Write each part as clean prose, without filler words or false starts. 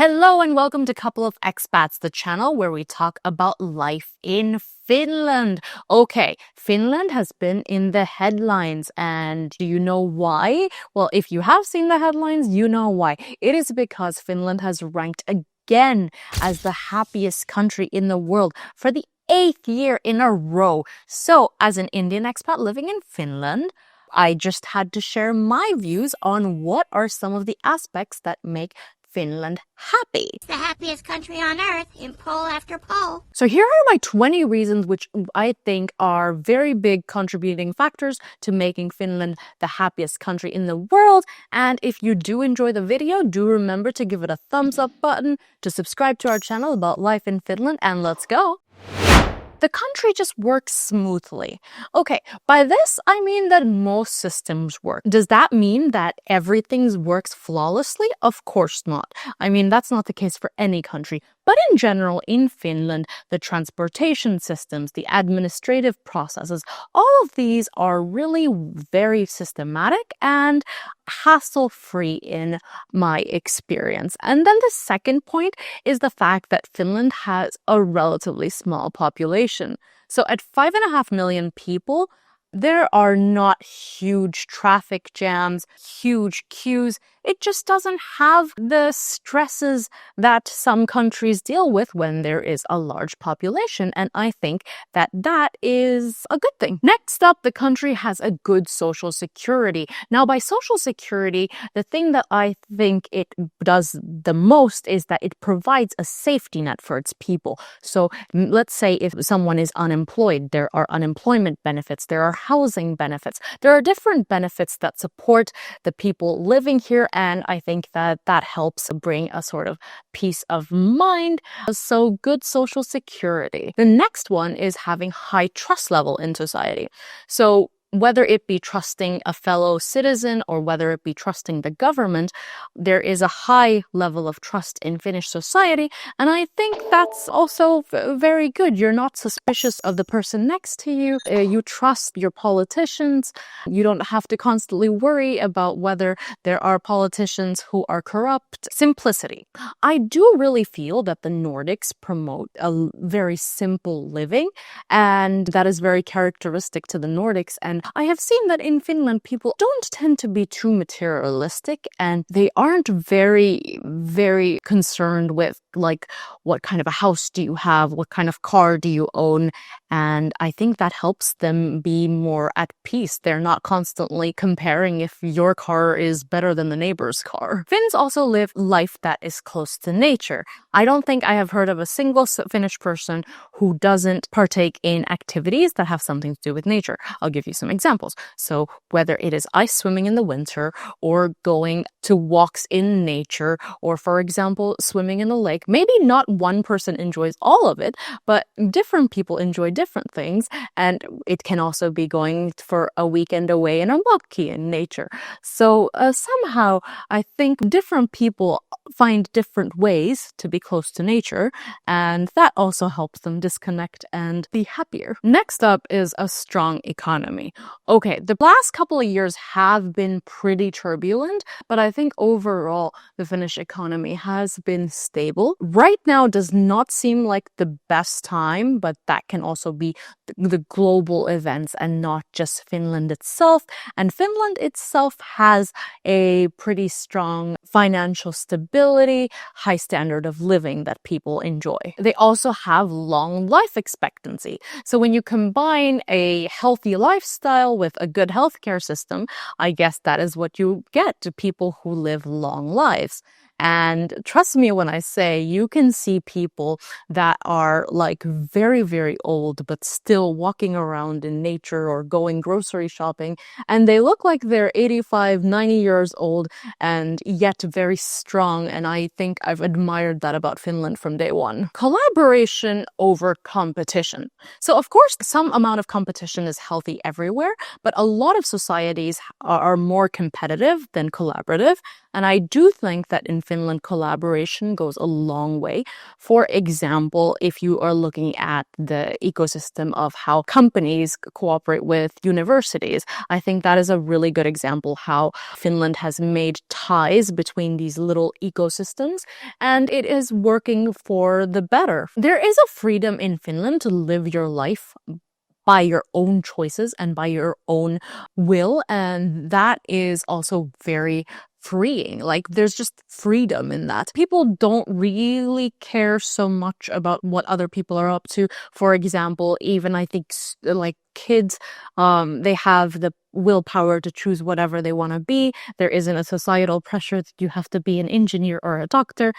Hello and welcome to Couple of Expats, the channel where we talk about life in Finland. Okay, Finland has been in the headlines, and do you know why? Well, if you have seen the headlines, you know why. It is because Finland has ranked again as the happiest country in the world for the 8th year in a row. So, as an Indian expat living in Finland, I just had to share my views on what are some of the aspects that make Finland happy. It's the happiest country on earth in poll after poll. So here are my 20 reasons which I think are very big contributing factors to making Finland the happiest country in the world. And if you do enjoy the video, do remember to give it a thumbs up button, to subscribe to our channel about life in Finland, and let's go. The country just works smoothly. Okay, by this, I mean that most systems work. Does that mean that everything works flawlessly? Of course not. I mean, that's not the case for any country. But in general, in Finland, the transportation systems, the administrative processes, all of these are really very systematic and hassle-free in my experience. And then the second point is the fact that Finland has a relatively small population. So at 5.5 million people, there are not huge traffic jams, huge queues. It just doesn't have the stresses that some countries deal with when there is a large population. And I think that that is a good thing. Next up, the country has a good social security. Now, by social security, the thing that I think it does the most is that it provides a safety net for its people. So let's say if someone is unemployed, there are unemployment benefits, there are housing benefits, there are different benefits that support the people living here. And I think that that helps bring a sort of peace of mind. So good social security. The next one is having high trust level in society. So whether it be trusting a fellow citizen or whether it be trusting the government, there is a high level of trust in Finnish society. And I think that's also very good. You're not suspicious of the person next to you. You trust your politicians. You don't have to constantly worry about whether there are politicians who are corrupt. Simplicity. I do really feel that the Nordics promote a very simple living, and that is very characteristic to the Nordics. And I have seen that in Finland, people don't tend to be too materialistic, and they aren't very concerned with like what kind of a house do you have, what kind of car do you own, and I think that helps them be more at peace. They're not constantly comparing if your car is better than the neighbor's car. Finns also live life that is close to nature. I don't think I have heard of a single Finnish person who doesn't partake in activities that have something to do with nature. I'll give you some examples. So whether it is ice swimming in the winter or going to walks in nature, or for example, swimming in the lake, maybe not one person enjoys all of it, but different people enjoy different things. And it can also be going for a weekend away in a monkey in nature. So somehow I think different people find different ways to be close to nature, and that also helps them disconnect and be happier. Next up is a strong economy. Okay, the last couple of years have been pretty turbulent, but I think overall the Finnish economy has been stable. Right now does not seem like the best time, but that can also be the global events and not just Finland itself. And Finland itself has a pretty strong financial stability, high standard of living that people enjoy. They also have long life expectancy. So when you combine a healthy lifestyle with a good healthcare system, I guess that is what you get to people who live long lives. And trust me when I say you can see people that are like very old, but still walking around in nature or going grocery shopping. And they look like they're 85, 90 years old and yet very strong. And I think I've admired that about Finland from day one. Collaboration over competition. So of course, some amount of competition is healthy everywhere, but a lot of societies are more competitive than collaborative. And I do think that in Finland, collaboration goes a long way. For example, if you are looking at the ecosystem of how companies cooperate with universities, I think that is a really good example how Finland has made ties between these little ecosystems, and it is working for the better. There is a freedom in Finland to live your life by your own choices and by your own will, and that is also very freeing. Like, there's just freedom in that. People don't really care so much about what other people are up to. For example, even I think like kids, they have the willpower to choose whatever they want to be. There isn't a societal pressure that you have to be an engineer or a doctor.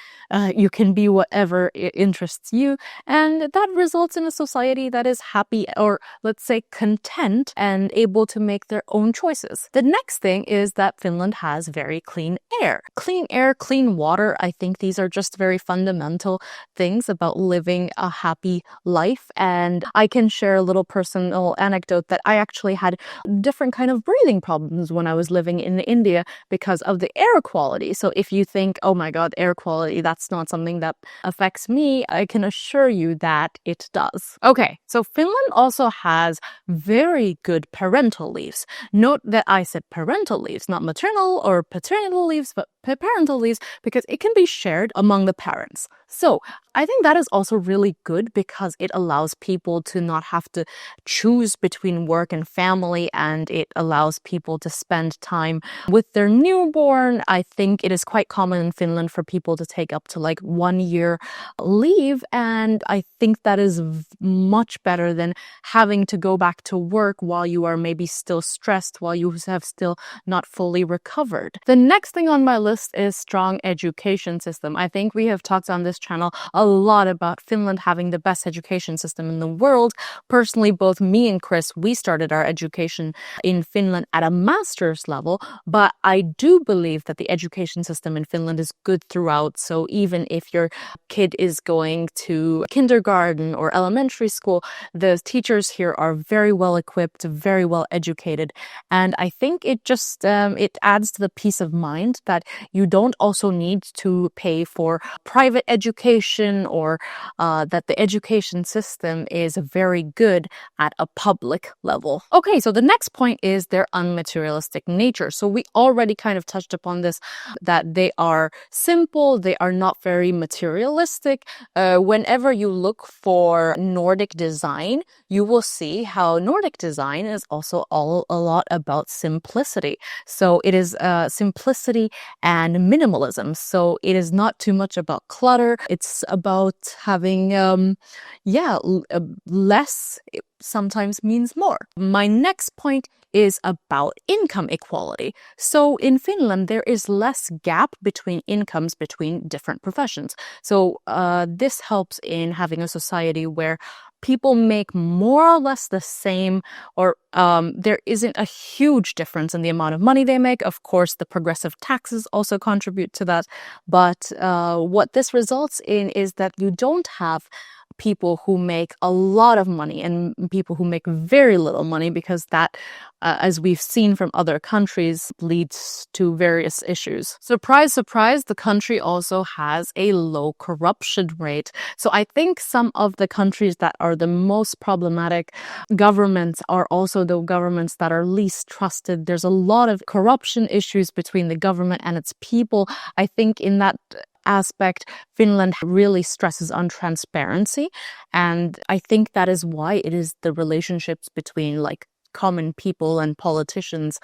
You can be whatever interests you, and that results in a society that is happy, or let's say content, and able to make their own choices. The next thing is that Finland has very clean air. Clean air, clean water, I think these are just very fundamental things about living a happy life. And I can share a little personal anecdote that I actually had different kind of breathing problems when I was living in India because of the air quality. So if you think, oh my God, air quality, that's not something that affects me, I can assure you that it does. Okay, so Finland also has very good parental leaves. Note that I said parental leaves, not maternal or paternal leaves, but parental leaves, because it can be shared among the parents. So I think that is also really good because it allows people to not have to choose between work and family, and it allows people to spend time with their newborn. I think it is quite common in Finland for people to take up to like 1 year leave, and I think that is much better than having to go back to work while you are maybe still stressed, while you have still not fully recovered. The next thing on my list is strong education system. I think we have talked on this channel a lot about Finland having the best education system in the world. Personally, both me and Chris, we started our education in Finland at a master's level, but I do believe that the education system in Finland is good throughout. So even if your kid is going to kindergarten or elementary school, the teachers here are very well equipped, very well educated. And I think it just, it adds to the peace of mind that you don't also need to pay for private education, or that the education system is very good at a public level. Okay, so the next point is their unmaterialistic nature. So we already kind of touched upon this, that they are simple, they are not very materialistic. Whenever you look for Nordic design, you will see how Nordic design is also a lot about simplicity. So it is simplicity and minimalism. So it is not too much about clutter. It's about having, less sometimes means more. My next point is about income equality. So in Finland, there is less gap between incomes between different professions. So this helps in having a society where people make more or less the same, or there isn't a huge difference in the amount of money they make. Of course, the progressive taxes also contribute to that. But what this results in is that you don't have people who make a lot of money and people who make very little money, because that, as we've seen from other countries, leads to various issues. Surprise, surprise, the country also has a low corruption rate. So I think some of the countries that are the most problematic governments are also the governments that are least trusted. There's a lot of corruption issues between the government and its people. I think in that aspect, Finland really stresses on transparency. And I think that is why it is the relationships between like common people and politicians,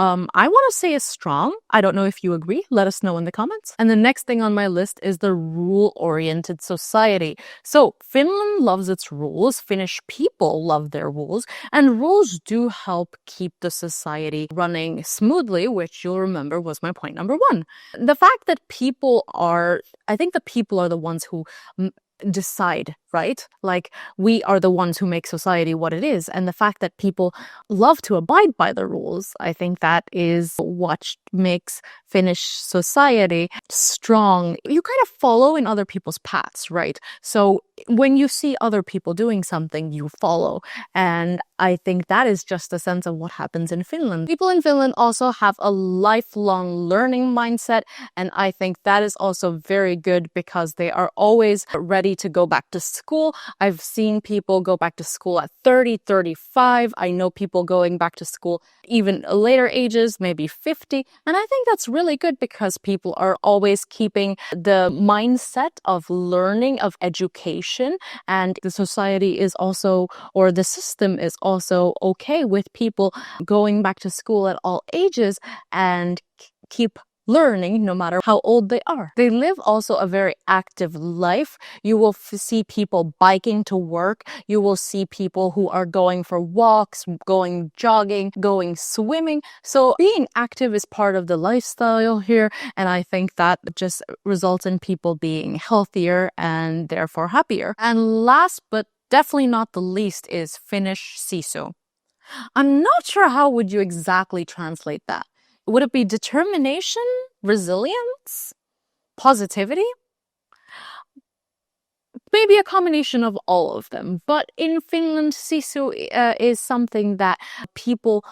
I want to say is strong. I don't know if you agree. Let us know in the comments. And the next thing on my list is the rule-oriented society. So Finland loves its rules. Finnish people love their rules. And rules do help keep the society running smoothly, which you'll remember was my point number 1. The fact that I think the people are the ones who decide, right? Like, we are the ones who make society what it is. And the fact that people love to abide by the rules, I think that is what makes Finnish society strong. You kind of follow in other people's paths, right? So when you see other people doing something, you follow. And I think that is just a sense of what happens in Finland. People in Finland also have a lifelong learning mindset. And I think that is also very good because they are always ready to go back to school. I've seen people go back to school at 30, 35. I know people going back to school even later ages, maybe 50. And I think that's really good because people are always keeping the mindset of learning, of education. And the society is also, or the system is also okay with people going back to school at all ages and keep learning no matter how old they are. They live also a very active life. You will see people biking to work. You will see people who are going for walks, going jogging, going swimming. So being active is part of the lifestyle here. And I think that just results in people being healthier and therefore happier. And last but definitely not the least is Finnish Sisu. I'm not sure how would you exactly translate that. Would it be determination, resilience, positivity? Maybe a combination of all of them. But in Finland, Sisu is something that people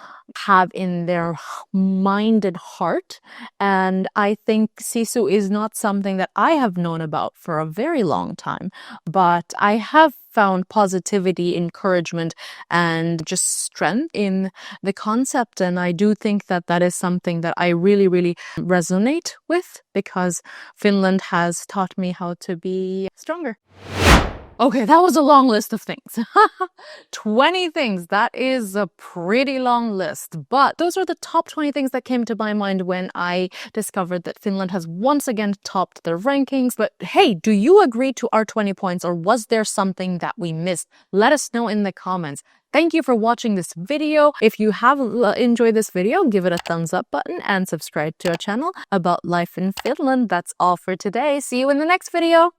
have in their mind and heart. And I think Sisu is not something that I have known about for a very long time. But I have found positivity, encouragement, and just strength in the concept. And I do think that that is something that I really, really resonate with because Finland has taught me how to be stronger. Okay, that was a long list of things. 20 things. That is a pretty long list. But those are the top 20 things that came to my mind when I discovered that Finland has once again topped their rankings. But hey, do you agree to our 20 points or was there something that we missed? Let us know in the comments. Thank you for watching this video. If you have enjoyed this video, give it a thumbs up button and subscribe to our channel about life in Finland. That's all for today. See you in the next video.